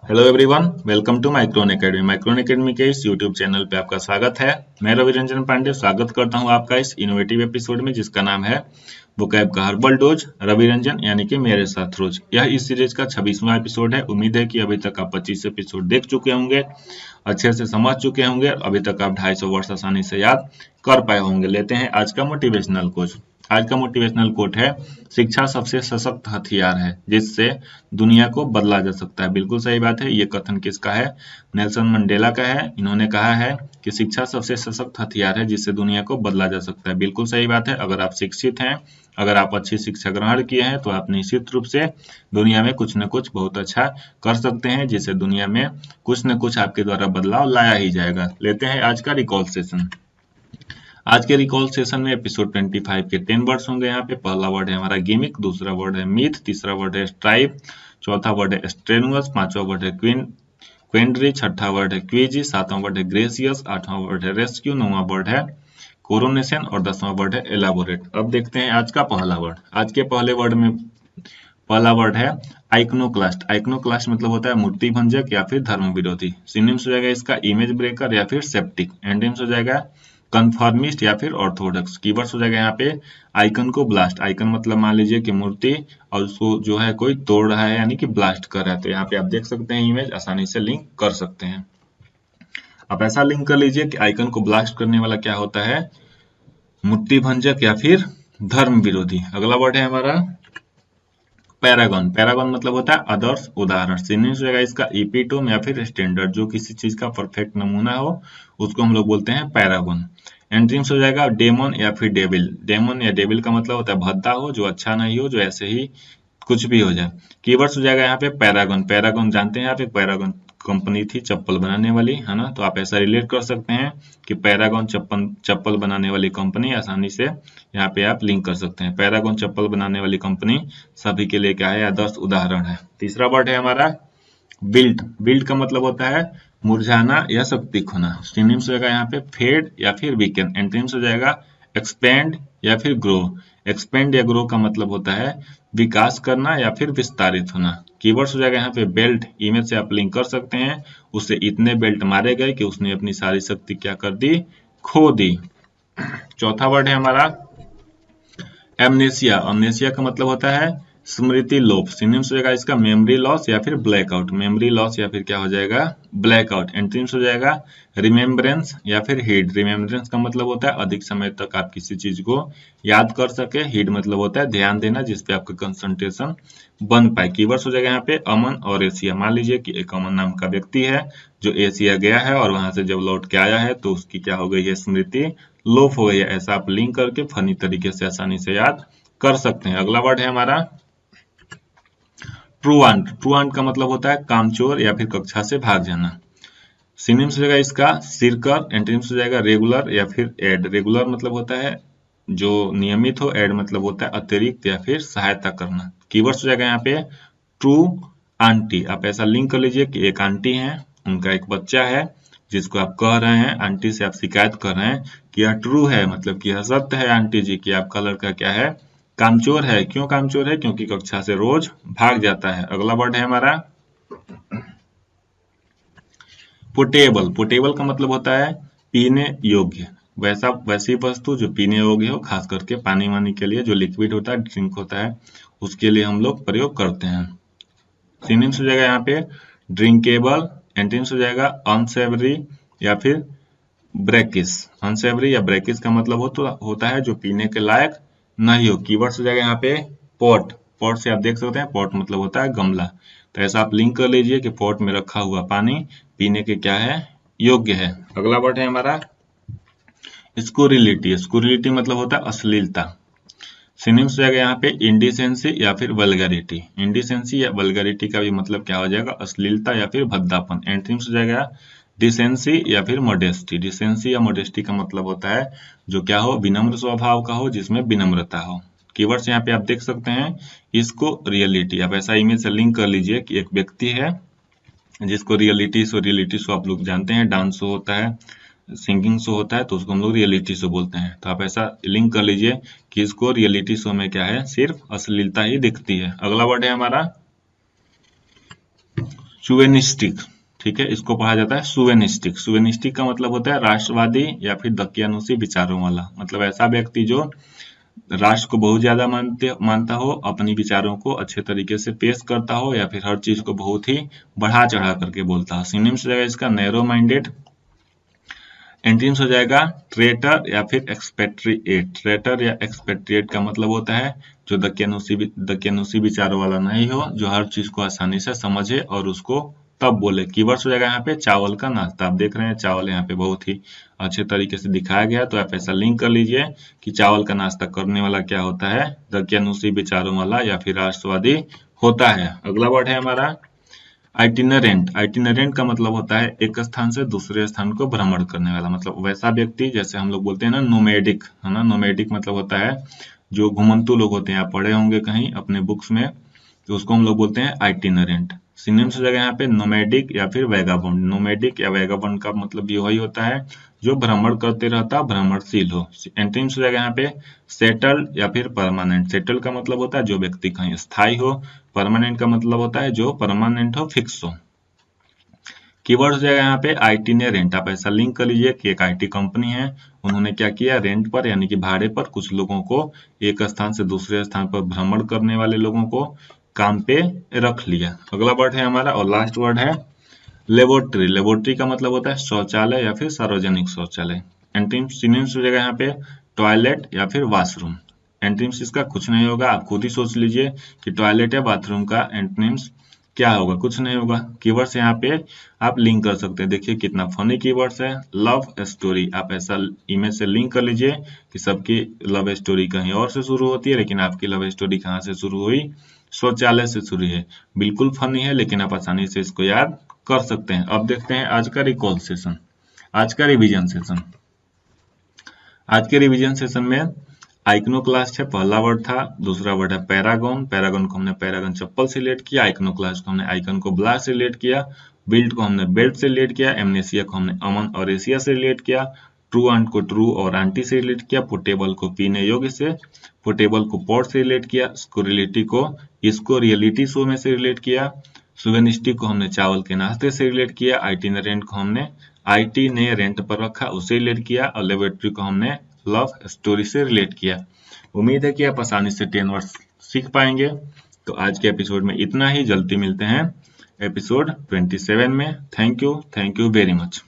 Hello everyone, welcome to micron academy. Micron academy के इस YouTube channel पे आपका स्वागत है। मैं रवि रंजन पांडे स्वागत करता हूं आपका इस इनोवेटिव एपिसोड में, जिसका नाम है वोकैब का हर्बल डोज रवि रंजन यानी कि मेरे साथ रोज। यह इस सीरीज का 26वां एपिसोड है। उम्मीद है कि अभी तक आप 25 एपिसोड देख चुके होंगे, अच्छे से समझ चुके होंगे। अभी तक आप 250 वर्ड्स आसानी से याद कर पाए होंगे। लेते हैं आज का मोटिवेशनल कोट। आज का मोटिवेशनल कोट है, शिक्षा सबसे सशक्त हथियार है जिससे दुनिया को बदला जा सकता है। बिल्कुल सही बात है। ये कथन किसका है? नेल्सन मंडेला का है। इन्होंने कहा है कि शिक्षा सबसे सशक्त हथियार है जिससे दुनिया को बदला जा सकता है। बिल्कुल सही बात है। अगर आप शिक्षित हैं, अगर आप अच्छी शिक्षा ग्रहण किए हैं, तो आप निश्चित रूप से दुनिया में कुछ न कुछ बहुत अच्छा कर सकते हैं, जिससे दुनिया में कुछ न कुछ आपके द्वारा बदलाव लाया ही जाएगा। लेते हैं आज का रिकॉल सेशन। आज के रिकॉल सेशन में एपिसोड 25 के 10 वर्ड्स होंगे। यहाँ पे पहला वर्ड है हमारा गिमिक, दूसरा वर्ड है मीथ, तीसरा वर्ड है स्ट्राइप, चौथा वर्ड है स्ट्रेनुअस, पांचवा वर्ड है क्वेंड्री, छठा वर्ड है क्वीजी, सातवां वर्ड है ग्रेसियस, आठवां वर्ड है रेस्क्यू, नौवां वर्ड है कोरोनेशन और 10वां वर्ड है एलाबोरेट। अब देखते हैं आज का पहला वर्ड। आज के पहले वर्ड में पहला वर्ड है आइकनोक्लास्ट। आइकनोक्लास्ट मतलब होता है मूर्ति भंजक या फिर धर्म विरोधी। सिनोनिम्स हो जाएगा इसका इमेज ब्रेकर या फिर सेप्टिक। एंटोनिम्स हो जाएगा कन्फॉर्मिस्ट या फिर ऑर्थोडॉक्स। कीवर्ड्स हो जाएगा यहाँ पे आइकन को ब्लास्ट। आइकन मतलब मान लीजिए कि मूर्ति, और उसको जो है कोई तोड़ रहा है यानी कि ब्लास्ट कर रहा है। तो यहाँ पे आप देख सकते हैं इमेज, आसानी से लिंक कर सकते हैं। आप ऐसा लिंक कर लीजिए कि आइकन को ब्लास्ट करने वाला क्या होता है? मूर्ति भंजक या फिर धर्म विरोधी। अगला वर्ड है हमारा पैरागन। पैरागन मतलब होता है आदर्श उदाहरण। सिनोनिम्स हो जाएगा इसका इपिटोम या फिर स्टैंडर्ड। जो किसी चीज का परफेक्ट नमूना हो उसको हम लोग बोलते हैं पैरागन। एंटोनिम्स हो जाएगा डेमन या फिर डेविल। डेमन या डेविल का मतलब होता है भद्दा हो, जो अच्छा नहीं हो, जो ऐसे ही कुछ भी हो जाए। कीवर्ड्स हो जाएगा यहाँ पे पैरागन। पैरागन जानते हैं, यहाँ पे पैरागन कंपनी थी चप्पल बनाने वाली, है ना। तो आप ऐसा रिलेट कर सकते हैं कि पैरागन चप्पल बनाने वाली कंपनी। आसानी से यहाँ पे आप लिंक कर सकते हैं। पैरागन चप्पल बनाने वाली कंपनी सभी के लिए क्या है? आदर्श उदाहरण है। तीसरा वर्ड है हमारा बिल्ट। बिल्ट का मतलब होता है मुरझाना या शक्ति खोना। सिनोनिम्स हो जाएगा यहाँ पे फेड या फिर वीकेन। एंटोनिम्स हो जाएगा एक्सपेंड या फिर ग्रो। एक्सपेंड या ग्रो का मतलब होता है विकास करना या फिर विस्तारित होना। कीवर्ड्स हो जाएगा यहाँ पे बेल्ट। इमेज से आप लिंक कर सकते हैं, उससे इतने बेल्ट मारे गए कि उसने अपनी सारी शक्ति क्या कर दी? खो दी। चौथा वर्ड है हमारा एमनेसिया। अमनेसिया का मतलब होता है स्मृति लोप। सिनोनिम्स हो जाएगा इसका मेमोरी लॉस या फिर ब्लैकआउट। मेमोरी लॉस या फिर क्या हो जाएगा? ब्लैकआउट। एंटोनिम्स हो जाएगा रिमेम्बरेंस या फिर हीड। रिमेम्बरेंस का मतलब होता है अधिक समय तक आप किसी चीज को याद कर सके। हीड मतलब होता है ध्यान देना, जिसपे आपका कंसंट्रेशन बन पाए। कीवर्ड्स हो जाएगा यहाँ पे अमन और एशिया। मान लीजिए कि एक अमन नाम का व्यक्ति है जो एशिया गया है और वहां से जब लौट के आया है तो उसकी क्या हो गई है? स्मृति लोप हो गई है। ऐसा आप लिंक करके फनी तरीके से आसानी से याद कर सकते हैं। अगला वर्ड है हमारा ट्रूआंट। ट्रूआंट का मतलब होता है कामचोर या फिर कक्षा से भाग जाना। सिनोनिम्स हो जाएगा इसका सिरकर। एंटोनिम्स हो जाएगा रेगुलर या फिर एड। रेगुलर मतलब होता है जो नियमित हो, एड मतलब होता है अतिरिक्त या फिर सहायता करना। कीवर्ड्स हो जाएगा यहाँ पे ट्रू आंटी। आप ऐसा लिंक कर लीजिए कि एक आंटी है, उनका एक बच्चा है जिसको आप कह रहे हैं, आंटी से आप शिकायत कर रहे हैं कि यह ट्रू है, मतलब कि यह सत्य है आंटी जी कि आपका लड़का क्या है? कामचोर है। क्यों कामचोर है? क्योंकि कक्षा से रोज भाग जाता है। अगला वर्ड है हमारा पोटेबल। पोटेबल का मतलब होता है पीने योग्य। वैसी वस्तु जो पीने योग्य हो, खास करके पानी वानी के लिए जो लिक्विड होता है, ड्रिंक होता है, उसके लिए हम लोग प्रयोग करते हैं। सिनोनिम्स हो जाएगा यहाँ पे ड्रिंकेबल। एंटोनिम्स हो जाएगा अनसेवरी या फिर ब्रेकिस। अनसेवरी या ब्रेकिस का मतलब होता है जो पीने के लायक नहीं हो। कीवर्ड्स हो जाएगा यहाँ पे पॉट। पॉट से आप देख सकते हैं पॉट मतलब होता है गमला। तो ऐसा आप लिंक कर लीजिए कि पॉट में रखा हुआ पानी पीने के क्या है? योग्य है। अगला वर्ड है हमारा स्कुरिलिटी। स्कुरिलिटी मतलब होता है अश्लीलता। सिनोनिम्स हो जाएगा यहाँ पे इंडिसेंसी या फिर वल्गैरिटी। इंडिसेंसी या वल्गैरिटी का भी मतलब क्या हो जाएगा? अश्लीलता या फिर भद्दापन। एंटोनिम्स हो जाएगा डिसेंसी या फिर मोडेस्टी। डिसेंसी या मोडेस्टी का मतलब होता है जो क्या हो? विनम्र स्वभाव का हो, जिसमें विनम्रता हो। कीवर्ड्स यहाँ पे आप देख सकते हैं इसको रियलिटी। आप ऐसा इमेज से लिंक कर लीजिए कि एक व्यक्ति है जिसको रियलिटी शो आप लोग जानते हैं, डांस शो होता है, सिंगिंग शो होता है, तो उसको हम लोग रियलिटी शो बोलते हैं। तो आप ऐसा लिंक कर लीजिए कि इसको रियलिटी शो में क्या है? सिर्फ अश्लीलता ही दिखती है। अगला वर्ड है हमारा सुवेनिस्टिक, ठीक है, इसको पढ़ा जाता है सुवेनिस्टिक। सुवेनिस्टिक का मतलब होता है राष्ट्रवादी या फिर दकियानुसी विचारों वाला, मतलब ऐसा व्यक्ति जो राष्ट्र को बहुत ज्यादा मानता हो, अपनी विचारों को अच्छे तरीके से पेश करता हो, या फिर हर चीज को बहुत ही बढ़ा चढ़ा करके बोलता हो। सिनोनिम्स हो जाएगा इसका नैरो माइंडेड। एंटीम्स हो जाएगा ट्रेटर या फिर एक्सपेट्रिएट। ट्रेटर या एक्सपेट्रिएट का मतलब होता है जो दकियानुसी विचारों वाला नहीं हो, जो हर चीज को आसानी से समझे और उसको तब बोले। कीवर्ड्स हो जाएगा यहाँ पे चावल का नाश्ता। आप देख रहे हैं चावल यहाँ पे बहुत ही अच्छे तरीके से दिखाया गया, तो आप ऐसा लिंक कर लीजिए कि चावल का नाश्ता करने वाला क्या होता है, दकियानुसी विचारों वाला या फिर राष्ट्रवादी होता है। अगला वर्ड है हमारा आइटिनरेंट। आइटिनरेंट का मतलब होता है एक स्थान से दूसरे स्थान को भ्रमण करने वाला, मतलब वैसा व्यक्ति, जैसे हम लोग बोलते हैं ना नोमैडिक, है ना, नोमैडिक मतलब होता है जो घुमंतु लोग होते हैं। आप पढ़े होंगे कहीं अपने बुक्स में, तो उसको हम लोग बोलते हैं आइटिनरेंट। सिनोनिम्स हो जाएगा यहाँ पे नोमैडिक या फिर वैगाबॉन्ड। नोमैडिक या वैगाबॉन्ड का मतलब भी वही होता है जो भ्रमण करते रहता, भ्रमणशील हो। एंटोनिम्स हो जाएगा यहाँ पे सेटल्ड या फिर परमानेंट। सेटल का मतलब होता है जो व्यक्ति कहीं स्थायी हो, परमानेंट का मतलब होता है जो परमानेंट हो, फिक्स हो। कीवर्ड हो जाएगा यहाँ पे आइटिनरेंट। आप ऐसा लिंक कर लीजिए कि एक आईटी कंपनी है, उन्होंने क्या किया, रेंट पर यानी कि भाड़े पर कुछ लोगों को एक स्थान से दूसरे स्थान पर भ्रमण करने वाले लोगों को काम पे रख लिया। अगला वर्ड है हमारा और लास्ट वर्ड है लेबोरेटरी। लेबोरेटरी का मतलब होता है शौचालय या फिर सार्वजनिक शौचालय। एंटीम्स हो जाएगा यहाँ पे टॉयलेट या फिर वॉशरूम। एंटीम्स इसका कुछ नहीं होगा, आप खुद ही सोच लीजिए कि टॉयलेट या बाथरूम का एंटीम्स क्या होगा, कुछ नहीं होगा। कीवर्ड्स यहाँ पे आप लिंक कर सकते हैं। देखिए कितना फनी कीवर्ड्स है। लव स्टोरी, आप ऐसा इमेज से लिंक कर लीजिए कि सबकी लव स्टोरी कहीं और से शुरू होती है, लेकिन आपकी लव स्टोरी कहाँ से शुरू हुई, शौचालय से शुरू है। बिल्कुल फनी है, लेकिन आप आसानी से इसको याद कर सकते हैं। अब देखते हैं आज का रिकॉल सेशन, आज का रिवीजन सेशन। आज के रिवीजन सेशन में आइकनोक्लास्ट है, पहला वर्ड था। दूसरा वर्ड है पैरागॉन। पैरागॉन को हमने पैरागॉन चप्पल से रिलेट किया। आइकनोक्लास्ट को हमने आइकन को ब्लास्ट से रिलेट किया। बिल्ट को हमने बेल्ट से रिलेट किया। एमनेसिया को हमने अमन और एशिया से रिलेट किया। ट्रू आंट को ट्रू और आंटी से रिलेट किया। पोर्टेबल को पीने योग्य से, पोर्टेबल को पॉट से रिलेट किया। स्कोरिलिटी को इसको रियलिटी शो में से रिलेट किया। सुवेनिस्टिक को हमने चावल के नाश्ते से रिलेट किया। आइटिनरेंट को हमने आईटी ने रेंट पर रखा उससे रिलेट किया। और लेबोरेटरी को हमने लव स्टोरी से रिलेट किया। उम्मीद है कि आप आसानी से 10 वर्ड्स सीख पाएंगे। तो आज के एपिसोड में इतना ही, जल्दी मिलते हैं एपिसोड 27 में। Thank you very much.